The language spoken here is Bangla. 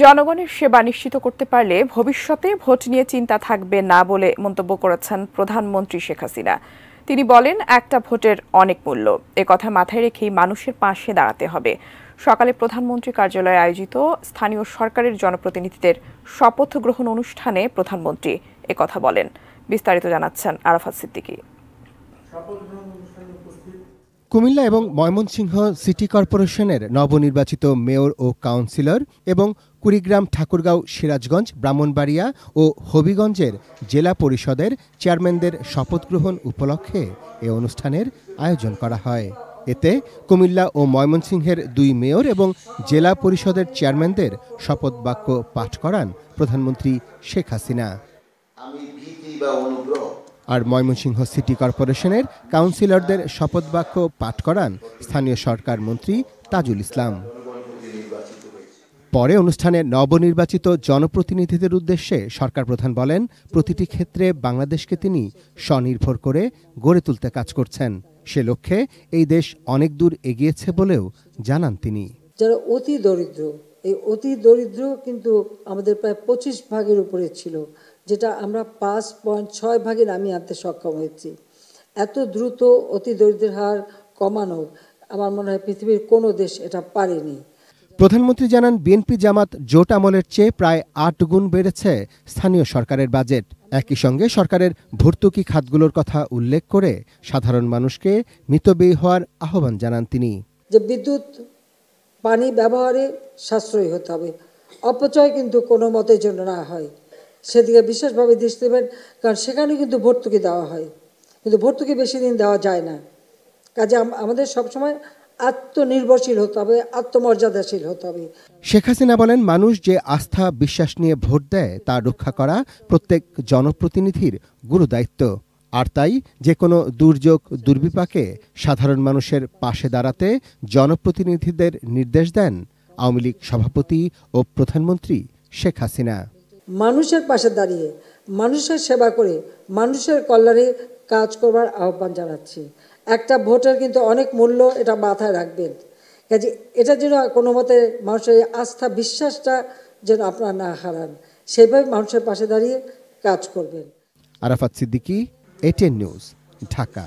জনগণের সেবা নিশ্চিত করতে পারলে ভবিষ্যতে ভোট নিয়ে চিন্তা থাকবে না বলে মন্তব্য করেছেন প্রধানমন্ত্রী শেখ হাসিনা। তিনি বলেন, একটা ভোটের অনেক মূল্য। কথা মাথায় রেখেই মানুষের পাশে দাঁড়াতে হবে। সকালে প্রধানমন্ত্রী কার্যালয়ে আয়োজিত স্থানীয় সরকারের জনপ্রতিনিধিদের শপথ গ্রহণ অনুষ্ঠানে প্রধানমন্ত্রী কথা বলেন। বিস্তারিত জানাচ্ছেন আরাফাত সিদ্দিকী। কুমিল্লা এবং ময়মনসিংহ সিটি কর্পোরেশনের নবনির্বাচিত মেয়র ও কাউন্সিলর এবং কুড়িগ্রাম, ঠাকুরগাঁও, সিরাজগঞ্জ, ব্রাহ্মণবাড়িয়া ও হবিগঞ্জের জেলা পরিষদের চেয়ারম্যানদের শপথ গ্রহণ উপলক্ষে এ অনুষ্ঠানের আয়োজন করা হয়। এতে কুমিল্লা ও ময়মনসিংহের ২ মেয়র এবং জেলা পরিষদের চেয়ারম্যানদের শপথ বাক্য পাঠ করান প্রধানমন্ত্রী শেখ হাসিনা। আর ময়মনসিংহ সিটি কর্পোরেশনের কাউন্সিলরদের শপথ বাক্য পাঠ করান স্থানীয় সরকার মন্ত্রী তাজুল ইসলাম। পরে অনুষ্ঠানে নবনির্বাচিত জনপ্রতিনিধিদের উদ্দেশ্যে সরকার প্রধান বলেন, প্রতিটি ক্ষেত্রে বাংলাদেশকে তিনি স্বনির্ভর করে গড়ে তুলতে কাজ করছেন। সে লক্ষ্যে এই দেশ অনেক দূর এগিয়েছে বলেও জানান তিনি। যারা অতি দরিদ্র, এই অতি দরিদ্র কিন্তু আমাদের প্রায় ২৫ ভাগের উপরে ছিল, যেটা আমরা ৫.৬ ভাগে নামিয়ে আনতে সক্ষম হয়েছি। এত দ্রুত অতি দরিদ্রের হার কমানো আমার মনে হয় পৃথিবীর কোনো দেশ এটা পারেনি। প্রধানমন্ত্রী জানান, বিএনপি জামাত জোট আমলের চেয়ে প্রায় ৮ গুণ বেড়েছে স্থানীয় সরকারের বাজেট। একই সঙ্গে সরকারের ভর্তুকি খাতগুলোর কথা উল্লেখ করে সাধারণ মানুষকে মিতব্যয়ী হওয়ার আহ্বান জানান তিনি। যে বিদ্যুৎ পানি ব্যবহারে সাশ্রয়ী হতে হবে, অপচয় কিন্তু কোনো মতের জন্য না হয়, সেদিকে বিশেষভাবে দৃষ্টি দেবেন। কারণ সেখানে কিন্তু ভর্তুকি দেওয়া হয়, কিন্তু ভর্তুকি বেশি দিন দেওয়া যায় না। কাজে আমাদের সবসময় আত্মনির্ভরশীল হতে হবে, আত্মমর্যাদাশীল হতে হবে। শেখ হাসিনা বলেন, মানুষ যে আস্থা বিশ্বাস নিয়ে ভোট দেয় তা রক্ষা করা প্রত্যেক জনপ্রতিনিধির গুরুদায়িত্ব। আর তাই যে কোনো দুর্যোগ দুর্বিপাকে সাধারণ মানুষের পাশে দাঁড়াতে জনপ্রতিনিধিদের নির্দেশ দেন আওয়ামী লীগ সভাপতি ও প্রধানমন্ত্রী শেখ হাসিনা। মানুষের পাশে দাঁড়িয়ে মানুষের সেবা করে মানুষের কল্যাণে কাজ করবার আহ্বান জানাচ্ছি। একটা ভোটের কিন্তু অনেক মূল্য, এটা মাথায় রাখবেন। কাজে এটা যেন কোনো মতে মানুষের আস্থা বিশ্বাসটা যেন আপনারা না হারান, সেভাবে মানুষের পাশে দাঁড়িয়ে কাজ করবেন। Arafat Siddiqui, ATN news, Dhaka.